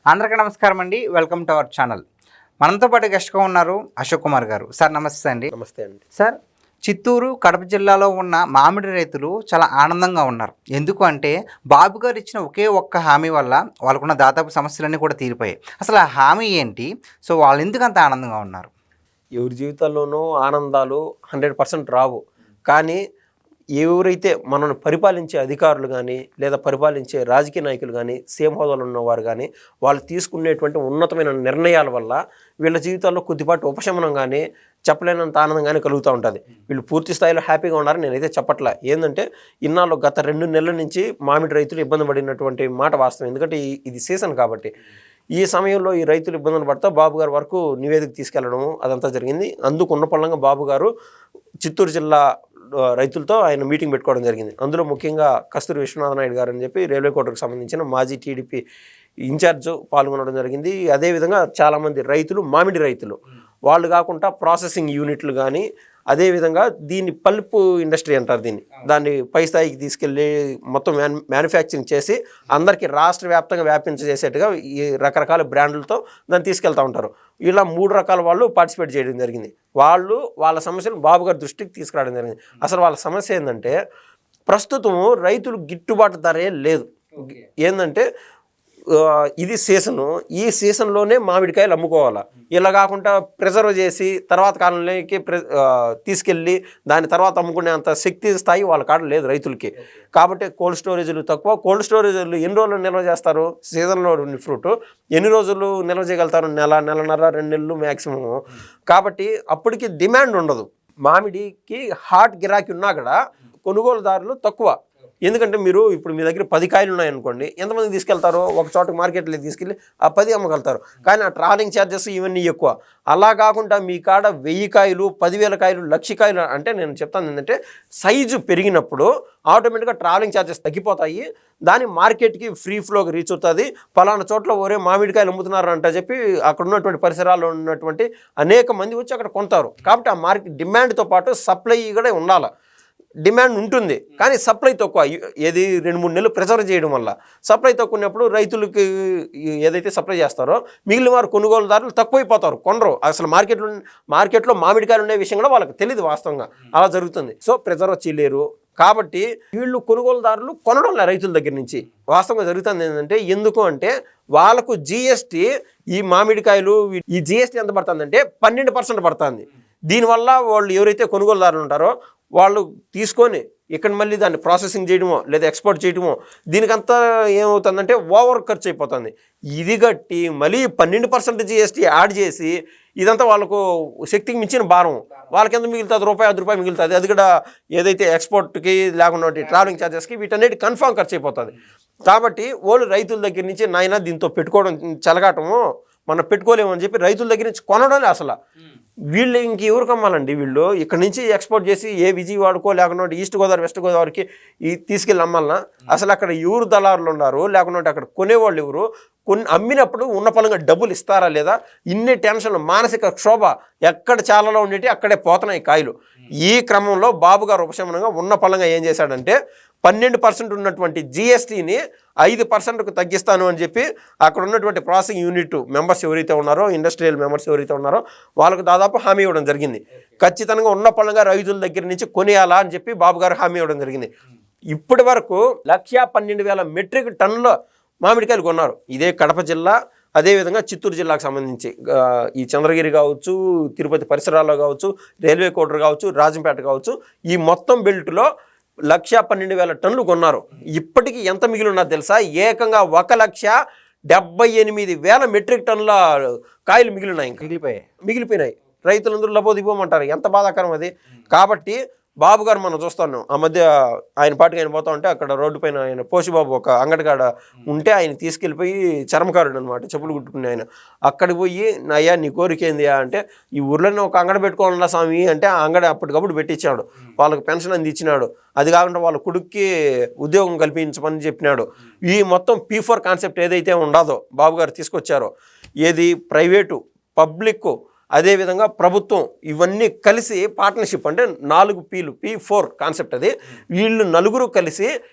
అందరికీ నమస్కారం అండి. Welcome to our channel. మనతో పాటు గెస్ట్గా ఉన్నారు అశోక్ కుమార్ గారు. సార్ నమస్తే అండి. నమస్తే అండి. సార్, చిత్తూరు కడప జిల్లాలో ఉన్న మామిడి రైతులు చాలా ఆనందంగా ఉన్నారు. ఎందుకు అంటే బాబు గారు ఇచ్చిన ఒకే ఒక్క హామీ వల్ల వాళ్ళకున్న దాదాపు సమస్యలన్నీ కూడా తీరిపోయాయి. అసలు ఆ హామీ ఏంటి? సో వాళ్ళు ఎందుకు అంత ఆనందంగా ఉన్నారు? ఎవరి జీవితాల్లోనూ ఆనందాలు 100% రావు. కానీ ఎవరైతే మనల్ని పరిపాలించే అధికారులు కానీ లేదా పరిపాలించే రాజకీయ నాయకులు కానీ సేమ్ హోదాలో ఉన్నవారు కానీ వాళ్ళు తీసుకునేటువంటి ఉన్నతమైన నిర్ణయాల వల్ల వీళ్ళ జీవితాల్లో కొద్దిపాటి ఉపశమనం కానీ చెప్పలేనంత ఆనందం కానీ కలుగుతూ ఉంటుంది. వీళ్ళు పూర్తి స్థాయిలో హ్యాపీగా ఉన్నారని నేనైతే చెప్పట్లే. ఏంటంటే ఇన్నాళ్ళు గత 2 నెలల నుంచి మామిడి రైతులు ఇబ్బంది పడినటువంటి మాట వాస్తవం. ఎందుకంటే ఇది సీజన్ కాబట్టి ఈ సమయంలో ఈ రైతులు ఇబ్బందులు పడతా బాబు గారి వరకు నివేదిక తీసుకెళ్లడం అదంతా జరిగింది. అందుకు ఉన్న పళ్ళంగా బాబు గారు చిత్తూరు జిల్లా రైతులతో ఆయన మీటింగ్ పెట్టుకోవడం జరిగింది. అందులో ముఖ్యంగా కస్తూరి విశ్వనాథ నాయుడు గారు అని చెప్పి రైల్వే కోటకు సంబంధించిన మాజీ టీడీపీ ఇన్ఛార్జ్ పాల్గొనడం జరిగింది. అదేవిధంగా చాలామంది రైతులు, మామిడి రైతులు, వాళ్ళు కాకుండా ప్రాసెసింగ్ యూనిట్లు కానీ అదేవిధంగా దీన్ని పల్ప్ ఇండస్ట్రీ అంటారు, దాన్ని పై స్థాయికి తీసుకెళ్ళి మొత్తం మ్యానుఫ్యాక్చరింగ్ చేసి అందరికీ రాష్ట్ర వ్యాప్తంగా వ్యాపించేసేట్టుగా ఈ రకరకాల బ్రాండ్లతో దాన్ని తీసుకెళ్తూ ఉంటారు. ఇలా 3 రకాల వాళ్ళు పార్టిసిపేట్ చేయడం జరిగింది. వాళ్ళు వాళ్ళ సమస్యలు బాబు గారి దృష్టికి తీసుకురావడం జరిగింది. అసలు వాళ్ళ సమస్య ఏంటంటే ప్రస్తుతం రైతులు గిట్టుబాటు ధరే లేదు. ఏంటంటే ఇది సీజను, ఈ సీజన్లోనే మామిడికాయలు అమ్ముకోవాలి. ఇలా కాకుండా ప్రిజర్వ్ చేసి తర్వాత కాలంలోకి తీసుకెళ్ళి దాని తర్వాత అమ్ముకునే అంత శక్తి స్థాయి వాళ్ళ కాడ లేదు రైతులకి. కాబట్టి కోల్డ్ స్టోరేజ్లు తక్కువ. కోల్డ్ స్టోరేజ్లు ఎన్ని రోజులు నిల్వ చేస్తారు? సీజన్లో ఉన్న ఫ్రూట్ ఎన్ని రోజులు నిల్వ చేయగలుగుతారు? నెలన్నర 2 నెలలు మ్యాక్సిమం. కాబట్టి అప్పటికి డిమాండ్ ఉండదు. మామిడికి హాట్ గిరాకీ ఉన్నా కూడా కొనుగోలుదారులు తక్కువ. ఎందుకంటే మీరు ఇప్పుడు మీ దగ్గర 10 కాయలు ఉన్నాయనుకోండి, ఎంతమంది తీసుకెళ్తారో ఒక చోటకి మార్కెట్లో తీసుకెళ్ళి ఆ 10 అమ్మగలుగుతారు. కానీ ఆ ట్రావెలింగ్ ఛార్జెస్ ఇవన్నీ ఎక్కువ. అలా కాకుండా మీ కాడ 1000 కాయలు, 10,000 కాయలు, 1,00,000 కాయలు అంటే నేను చెప్తాను ఏంటంటే సైజు పెరిగినప్పుడు ఆటోమేటిక్గా ట్రావెలింగ్ ఛార్జెస్ తగ్గిపోతాయి. దాని మార్కెట్కి ఫ్రీ ఫ్లోకి రీచ్ అవుతుంది. పలానా చోట్ల ఒరే మామిడికాయలు అమ్ముతున్నారు అంట చెప్పి అక్కడ ఉన్నటువంటి పరిసరాల్లో ఉన్నటువంటి అనేక మంది వచ్చి అక్కడ కొంటారు. కాబట్టి ఆ మార్కెట్ డిమాండ్తో పాటు సప్లై కూడా ఉండాలి. డిమాండ్ ఉంటుంది కానీ సప్లై తక్కువ. ఏది 2-3 నెలలు ప్రిజర్వ్ చేయడం వల్ల సప్లై తక్కువ ఉన్నప్పుడు రైతులకి ఏదైతే సప్లై చేస్తారో మిగిలిన వారు కొనుగోలుదారులు తక్కువైపోతారు, కొనరు. అసలు మార్కెట్లో మామిడికాయలు ఉండే విషయం కూడా వాళ్ళకి తెలియదు వాస్తవంగా. అలా జరుగుతుంది. సో ప్రిజర్వ్ చేయలేరు. కాబట్టి వీళ్ళు కొనుగోలుదారులు కొనడం లే రైతుల దగ్గర నుంచి. వాస్తవంగా జరుగుతుంది ఏంటంటే ఎందుకు అంటే వాళ్ళకు జిఎస్టీ, ఈ మామిడికాయలు ఈ జిఎస్టీ ఎంత పడుతుందంటే 12% పడుతుంది. దీనివల్ల వాళ్ళు ఎవరైతే కొనుగోలుదారులు ఉంటారో వాళ్ళు తీసుకొని ఇక్కడ మళ్ళీ దాన్ని ప్రాసెసింగ్ చేయడమో లేదా ఎక్స్పోర్ట్ చేయడమో దీనికంతా ఏమవుతుందంటే ఓవర్ ఖర్చు అయిపోతుంది. ఇది గట్టి మళ్ళీ 12% జిఎస్టీ యాడ్ చేసి ఇదంతా వాళ్ళకు శక్తికి మించిన భారం. వాళ్ళకి ఎంత మిగులుతుంది? ₹1-5 మిగులుతుంది. అది కూడా ఏదైతే ఎక్స్పోర్ట్కి లేకుండా ట్రావెలింగ్ ఛార్జెస్కి వీటన్నిటి కన్ఫామ్ ఖర్చు అయిపోతుంది. కాబట్టి వాళ్ళు రైతుల దగ్గర నుంచి నాయన దీంతో పెట్టుకోవడం చెలగాటము, మనం పెట్టుకోలేమని చెప్పి రైతుల దగ్గర నుంచి కొనడమే. అసలు వీళ్ళు ఇంకెవరు కమ్మాలండి? వీళ్ళు ఇక్కడ నుంచి ఎక్స్పోర్ట్ చేసి ఏ విజయవాడకో లేకుండా ఈస్ట్ గోదావరి, వెస్ట్ గోదావరికి తీసుకెళ్ళి అమ్మాలన్నా అసలు అక్కడ ఎవరు దళారులు ఉన్నారు? లేకుండా అక్కడ కొనేవాళ్ళు ఎవరు? అమ్మినప్పుడు ఉన్న పలంగా డబ్బులు ఇస్తారా లేదా? ఇన్ని టెన్షన్లు, మానసిక క్షోభ ఎక్కడ చాలాలో ఉండేటి అక్కడే పోతున్నాయి కాయలు. ఈ క్రమంలో బాబు గారు ఉపశమనంగా ఉన్న పలంగా ఏం చేశాడంటే 12% ఉన్నటువంటి జిఎస్టీని 5%కు తగ్గిస్తాను అని చెప్పి అక్కడ ఉన్నటువంటి ప్రాసెసింగ్ యూనిట్ మెంబర్స్ ఎవరైతే ఉన్నారో, ఇండస్ట్రియల్ మెంబర్స్ ఎవరైతే ఉన్నారో వాళ్ళకు దాదాపు హామీ ఇవ్వడం జరిగింది. ఖచ్చితంగా ఉన్న పలంగా రైతుల దగ్గర నుంచి కొనేయాలా అని చెప్పి బాబు గారు హామీ ఇవ్వడం జరిగింది. ఇప్పటి వరకు 112,000 మెట్రిక్ టన్నుల మామిడికాయలు కొన్నారు. ఇదే కడప జిల్లా, అదేవిధంగా చిత్తూరు జిల్లాకు సంబంధించి ఈ చంద్రగిరి కావచ్చు, తిరుపతి పరిసరాల్లో కావచ్చు, రైల్వే కోటర్ కావచ్చు, రాజంపేట కావచ్చు, ఈ మొత్తం బెల్ట్లో 112,000 టన్నులు కొన్నారు. ఇప్పటికీ ఎంత మిగిలి ఉన్నది తెలుసా? ఏకంగా 1,78,000 మెట్రిక్ టన్నుల కాయలు మిగిలిపోయినాయి. రైతులందరూ లబోదిపోమంటారు. ఎంత బాధాకరం అది. కాబట్టి బాబు గారు మనం చూస్తాను, ఆ మధ్య ఆయన పాటికి ఆయన పోతా ఉంటే అక్కడ రోడ్డు పైన ఆయన పోషిబాబు ఒక అంగడికాడ ఉంటే ఆయన తీసుకెళ్ళిపోయి చర్మకారుడు అనమాట, చెప్పులు కుట్టుకునే ఆయన. అక్కడికి పోయి అయ్యా నీ కోరిక ఏంది అంటే, ఈ ఊర్లోనే ఒక అంగడి పెట్టుకోవాలన్నా స్వామి అంటే ఆ అంగడి అప్పటికప్పుడు పెట్టించాడు. వాళ్ళకి పెన్షన్ అందించినాడు. అది కాకుండా వాళ్ళ కొడుక్కి ఉద్యోగం కల్పించమని చెప్పినాడు. ఈ మొత్తం P4 కాన్సెప్ట్ ఏదైతే ఉండదో బాబు గారు తీసుకొచ్చారో, ఏది ప్రైవేటు, పబ్లిక్, అదేవిధంగా ప్రభుత్వం ఇవన్నీ కలిసి పార్ట్నర్షిప్ అంటే 4 Pలు P4 కాన్సెప్ట్ అది. వీళ్ళు నలుగురు కలిసి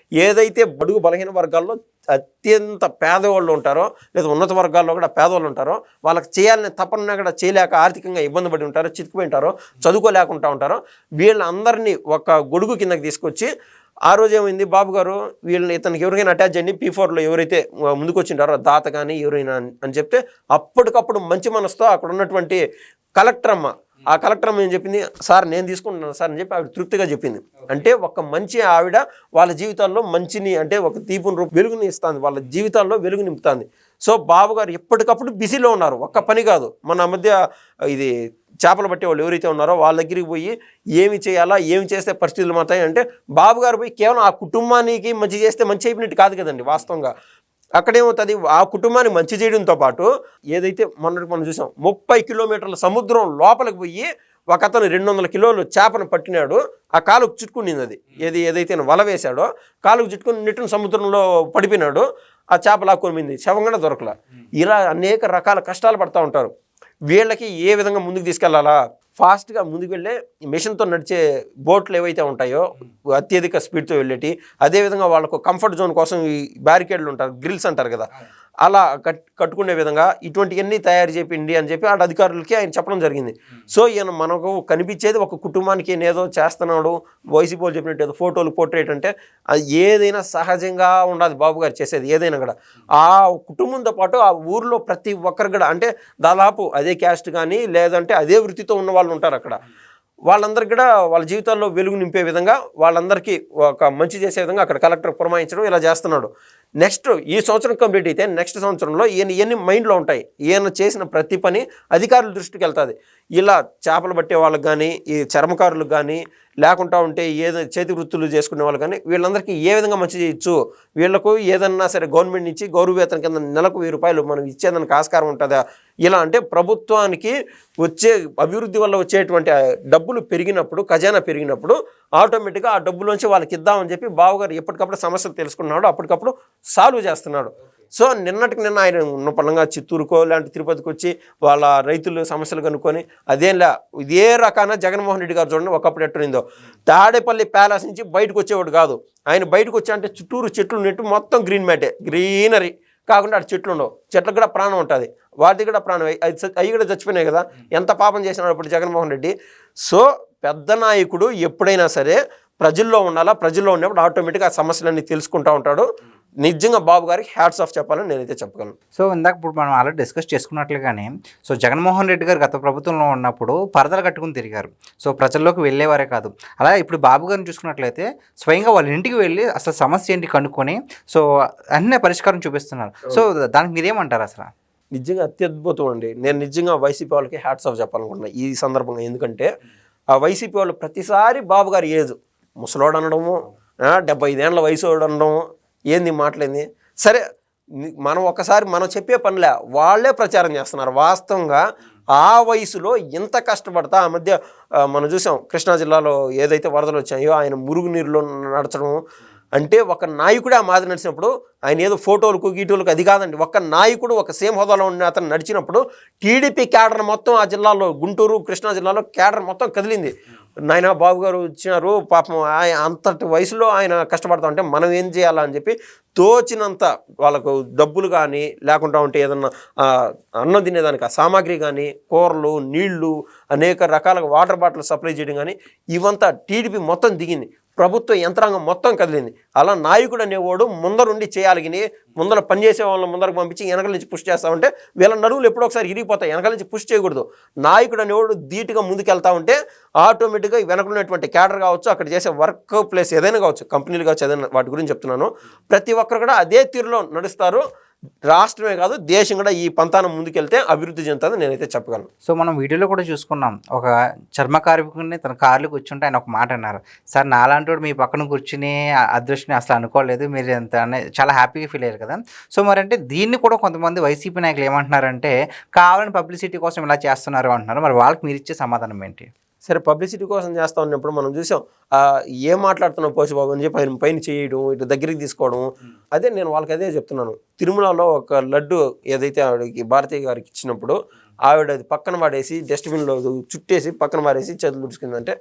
ఏదైతే బడుగు బలహీన వర్గాల్లో అత్యంత పేదవాళ్ళు ఉంటారో లేదా ఉన్నత వర్గాల్లో కూడా పేదవాళ్ళు ఉంటారో వాళ్ళకి చేయాలని తపన కూడా చేయలేక ఆర్థికంగా ఇబ్బంది పడి ఉంటారో, చిక్కుపోయి ఉంటారో, చదువుకోలేకుండా ఉంటారో, వీళ్ళందరినీ ఒక గొడుగు కిందకి తీసుకొచ్చి ఆ రోజు ఏమైంది బాబు గారు వీళ్ళని ఇతనికి ఎవరికైనా అటాచ్ చేయండి P4లో ఎవరైతే ముందుకు వచ్చింటారో దాత కానీ ఎవరైనా అని చెప్తే అప్పటికప్పుడు మంచి మనసుతో అక్కడ ఉన్నటువంటి కలెక్టర్ అమ్మ ఆ కలెక్టర్ అమ్మ ఏం చెప్పింది, సార్ నేను తీసుకుంటున్నాను సార్ అని చెప్పి ఆవిడ తృప్తిగా చెప్పింది. అంటే ఒక మంచి ఆవిడ వాళ్ళ జీవితాల్లో మంచిని అంటే ఒక దీపం వెలుగుని ఇస్తుంది, వాళ్ళ జీవితాల్లో వెలుగు నింపుతుంది. సో బాబు గారు ఎప్పటికప్పుడు బిజీలో ఉన్నారు, ఒక్క పని కాదు. మన మధ్య ఇది చేపలు పట్టే వాళ్ళు ఎవరైతే ఉన్నారో వాళ్ళ దగ్గరికి పోయి ఏమి చేయాలా, ఏమి చేస్తే పరిస్థితులు మాత్రమే అంటే బాబు గారు పోయి కేవలం ఆ కుటుంబానికి మంచి చేస్తే మంచి అయిపోయినట్టు కాదు కదండి. వాస్తవంగా అక్కడేమవుతుంది, ఆ కుటుంబాన్ని మంచి చేయడంతో పాటు ఏదైతే మొన్నటి మనం చూసాం 30 కిలోమీటర్ల సముద్రం లోపలికి పోయి ఒక అతను 200 కిలోలు చేపను పట్టినాడు, ఆ కాలుకు చుట్టుకునింది అది ఏదైతే వల వేశాడో కాలుకు చుట్టుకుని నిట్టును సముద్రంలో పడిపోయినాడు, ఆ చేప లాక్కొనింది, శవం కూడా దొరకలా. ఇలా అనేక రకాల కష్టాలు పడుతూ ఉంటారు. వీళ్ళకి ఏ విధంగా ముందుకు తీసుకెళ్లాలా, ఫాస్ట్గా ముందుకు వెళ్ళే మిషన్తో నడిచే బోట్లు ఏవైతే ఉంటాయో అత్యధిక స్పీడ్తో వెళ్ళేటి, అదేవిధంగా వాళ్ళకు కంఫర్ట్ జోన్ కోసం ఈ బ్యారికేడ్లు ఉంటారు, గ్రిల్స్ అంటారు కదా, అలా కట్టుకునే విధంగా ఇటువంటివన్నీ తయారు చేయండి అని చెప్పి ఆ అధికారులకి ఆయన చెప్పడం జరిగింది. సో ఈయన మనకు కనిపించేది ఒక కుటుంబానికి ఏదో చేస్తున్నాడు, వైసీపీ వాళ్ళు చెప్పినట్టు ఏదో ఫోటోలు పోర్ట్రేట్ అంటే అది ఏదైనా సహజంగా ఉండాలి బాబు గారు చేసేది ఏదైనా కూడా. ఆ కుటుంబంతో పాటు ఆ ఊర్లో ప్రతి ఒక్కరు కూడా అంటే దాదాపు అదే క్యాస్ట్ కానీ లేదంటే అదే వృత్తితో ఉన్న వాళ్ళు ఉంటారు అక్కడ. వాళ్ళందరికీ కూడా వాళ్ళ జీవితాల్లో వెలుగు నింపే విధంగా వాళ్ళందరికీ ఒక మంచి చేసే విధంగా అక్కడ కలెక్టర్ పురమాయించడం ఇలా చేస్తున్నాడు. నెక్స్ట్ ఈ సంవత్సరం కంప్లీట్ అయితే నెక్స్ట్ సంవత్సరంలో ఇవన్నీ మైండ్లో ఉంటాయి. ఈయన చేసిన ప్రతి పని అధికారుల దృష్టికి వెళ్తుంది. ఇలా చేపలు పట్టే వాళ్ళకి కానీ ఈ చర్మకారులకు కానీ లేకుండా ఉంటే ఏదో చేతి వృత్తులు చేసుకునే వాళ్ళు కానీ వీళ్ళందరికీ ఏ విధంగా మంచి చేయొచ్చు, వీళ్ళకు ఏదన్నా సరే గవర్నమెంట్ నుంచి గౌరవ వేతనం కింద నెలకు 1000 రూపాయలు మనం ఇచ్చేదానికి ఆస్కారం ఉంటుందా, ఇలా అంటే ప్రభుత్వానికి వచ్చే అభివృద్ధి వల్ల వచ్చేటువంటి డబ్బులు పెరిగినప్పుడు ఖజానా పెరిగినప్పుడు ఆటోమేటిక్గా ఆ డబ్బులోంచి వాళ్ళకి ఇద్దామని చెప్పి బావగారు ఎప్పటికప్పుడు సమస్యలు తెలుసుకున్నాడు, అప్పటికప్పుడు సాల్వ్ చేస్తున్నాడు. సో నిన్నటికి నిన్న ఆయన ఉన్న పరంగా చిత్తూరుకో లాంటి తిరుపతికి వచ్చి వాళ్ళ రైతులు సమస్యలు కనుక్కొని అదేంలా ఇదే రకాన జగన్మోహన్ రెడ్డి గారు చూడండి ఒకప్పుడు ఎట్టునిందో తాడేపల్లి ప్యాలెస్ నుంచి బయటకు వచ్చేవాడు కాదు. ఆయన బయటకు వచ్చా అంటే చుట్టూరు చెట్లు నెట్టు మొత్తం గ్రీన్ మ్యాటే, గ్రీనరీ కాకుండా అటు చెట్లు ఉండవు, చెట్లకు కూడా ప్రాణం ఉంటుంది, వాటికి కూడా ప్రాణం అవి కూడా చచ్చిపోయినాయి కదా. ఎంత పాపం చేసినాడు ఇప్పుడు జగన్మోహన్ రెడ్డి. సో పెద్ద నాయకుడు ఎప్పుడైనా సరే ప్రజల్లో ఉండాలా, ప్రజల్లో ఉన్నప్పుడు ఆటోమేటిక్గా ఆ సమస్యలన్నీ తెలుసుకుంటూ ఉంటాడు. నిజంగా బాబు గారికి హ్యాట్స్ ఆఫ్ చెప్పాలని నేనైతే చెప్పగలను. సో ఇందాక ఇప్పుడు మనం ఆల్రెడీ డిస్కస్ చేసుకున్నట్లుగానే సో జగన్మోహన్ రెడ్డి గారు గత ప్రభుత్వంలో ఉన్నప్పుడు పరదలు కట్టుకుని తిరిగారు, సో ప్రజల్లోకి వెళ్ళేవారే కాదు. అలా ఇప్పుడు బాబు గారిని చూసుకున్నట్లయితే స్వయంగా వాళ్ళ ఇంటికి వెళ్ళి అసలు సమస్య ఏంటి కనుక్కొని సో అన్నీ పరిష్కారం చూపిస్తున్నారు. సో దానికి మీరేమంటారు అసలు? నిజంగా అత్యద్భుతం అండి. నేను నిజంగా వైసీపీ వాళ్ళకి హ్యాట్స్ ఆఫ్ చెప్పాలనుకుంటున్నా ఈ సందర్భంగా. ఎందుకంటే ఆ వైసీపీ వాళ్ళు ప్రతిసారి బాబు గారి ఏజ్ ముసలోడు అనడము, 75 ఏళ్ళ వయసు అనడము, ఏంది మాటలేంది. సరే మనం ఒకసారి మనం చెప్పే పనిలే వాళ్ళే ప్రచారం చేస్తున్నారు. వాస్తవంగా ఆ వయసులో ఇంత కష్టపడతా ఆ మధ్య మనం చూసాం కృష్ణా జిల్లాలో ఏదైతే వరదలు వచ్చాయో ఆయన మురుగునీరులో నడచడం అంటే ఒక నాయకుడే ఆ మాదిరి నడిచినప్పుడు ఆయన ఏదో ఫోటోలకు గీటోలకు అది కాదండి. ఒక నాయకుడు ఒక సేమ్ హోదాలో ఉన్న అతను నడిచినప్పుడు టీడీపీ క్యాడర్ మొత్తం ఆ జిల్లాలో గుంటూరు కృష్ణా జిల్లాలో క్యాడర్ మొత్తం కదిలింది. నాయన బాబు గారు వచ్చినారు పాపం అంతటి వయసులో ఆయన కష్టపడతా ఉంటే మనం ఏం చేయాలా అని చెప్పి తోచినంత వాళ్ళకు డబ్బులు కానీ లేకుండా ఉంటే ఏదన్నా అన్నం తినేదానికి ఆ సామాగ్రి కానీ కూరలు నీళ్లు అనేక రకాల వాటర్ బాటిల్ సప్లై చేయడం కానీ ఇవంతా టీడీపీ మొత్తం దిగింది. ప్రభుత్వ యంత్రాంగం మొత్తం కదిలింది. అలా నాయకుడు అనేవాడు ముందరుండి చేయాలని ముందర పనిచేసే వాళ్ళని ముందరకు పంపించి వెనకల నుంచి పుష్ చేస్తూ ఉంటే వీళ్ళ నడువులు ఎప్పుడో ఒకసారి ఇరిగిపోతాయి. వెనకల నుంచి పుష్ చేయకూడదు. నాయకుడు అనేవాడు ధీటుగా ముందుకెళ్తా ఉంటే ఆటోమేటిక్గా వెనకలున్నటువంటి క్యాడర్ కావచ్చు, అక్కడ చేసే వర్క్ ప్లేస్ ఏదైనా కావచ్చు, కంపెనీలు కావచ్చు, ఏదైనా వాటి గురించి చెప్తున్నాను. ప్రతి ఒక్కరు కూడా అదే తీరులో నడుస్తారు. రాష్ట్రమే కాదు దేశం కూడా ఈ పంతానం ముందుకెళ్తే అభివృద్ధి చెందుతుంది నేనైతే చెప్పగలను. సో మనం వీడియోలో కూడా చూసుకున్నాం, ఒక చర్మ కార్మికుడిని తన కార్లో కూర్చుంటే ఆయన ఒక మాట అన్నారు, సార్ నాలాంటి వాడు మీ పక్కన కూర్చుని అదృష్టిని అసలు అనుకోలేదు, మీరు ఎంత చాలా హ్యాపీగా ఫీల్ అయ్యారు కదా. సో మరి అంటే దీన్ని కూడా కొంతమంది వైసీపీ నాయకులు ఏమంటున్నారంటే కావాలని పబ్లిసిటీ కోసం ఇలా చేస్తున్నారు అంటున్నారు. మరి వాళ్ళకి మీరు ఇచ్చే సమాధానం ఏంటి? సరే పబ్లిసిటీ కోసం చేస్తా ఉన్నప్పుడు మనం చూసాం ఏం మాట్లాడుతున్నాం పోషబాబు అని చెప్పి ఆయన పైన చేయడం, ఇటు దగ్గరికి తీసుకోవడం. అదే నేను వాళ్ళకి అదే చెప్తున్నాను. తిరుమలలో ఒక లడ్డు ఏదైతే ఆవిడకి భారతీయ గారికి ఇచ్చినప్పుడు ఆవిడ అది పక్కన పడేసి డస్ట్బిన్లో చుట్టేసి పక్కన పడేసి చేతులు తుడుచుకుందంటే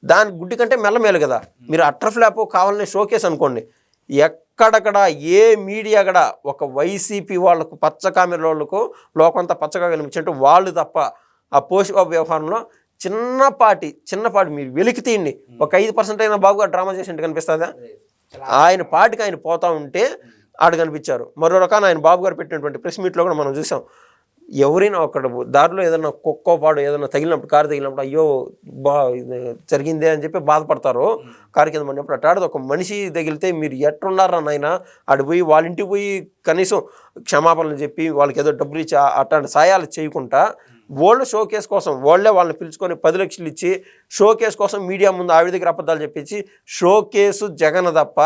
దాని గుడ్డి కంటే మెల్లమేలు కదా. మీరు అట్టర్ ఫ్లాప్ కావాలనే షోకేస్ అనుకోండి, ఎక్కడక్కడ ఏ మీడియా కూడా ఒక వైసీపీ వాళ్ళకు పచ్చ కామెర వాళ్ళకు లోకంతా పచ్చగా కనిపించినట్టు వాళ్ళు తప్ప ఆ పోషబాబు వ్యవహారంలో చిన్నపాటి మీరు వెలికి తీయండి, ఒక 5% అయినా బాబుగా డ్రామా చేసినట్టు కనిపిస్తుందా? ఆయన పాటికి ఆయన పోతా ఉంటే ఆడ కనిపించారు. మరో రకాన ఆయన బాబు గారు పెట్టినటువంటి ప్రెస్ మీట్లో కూడా మనం చూసాం. ఎవరైనా అక్కడ దారిలో ఏదైనా కుక్కో పాడు ఏదైనా తగిలినప్పుడు, కారు తగిలినప్పుడు అయ్యో జరిగిందే అని చెప్పి బాధపడతారు. కారు కింద పడినప్పుడు అట్టాడదు. ఒక మనిషి తగిలితే మీరు ఎట్లున్నారా నాయన, ఆడు పోయి వాళ్ళ ఇంటికి పోయి కనీసం క్షమాపణలు చెప్పి వాళ్ళకి ఏదో డబ్బులు ఇచ్చి అట్లాంటి సాయాలు చేయకుండా వాళ్ళు షోకేస్ కోసం వాళ్ళని పిలుచుకొని 10 లక్షలు ఇచ్చి షోకేస్ కోసం మీడియా ముందు ఆవిడ దగ్గర అబద్ధాలు చెప్పించి షోకేసు జగన్ తప్ప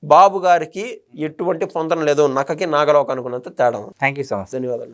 బాబు గారికి ఎటువంటి పొందడం లేదు. నక్కకి నాగలోక అనుకున్నంత తేడా. Thank you so much. ధన్యవాదాలు.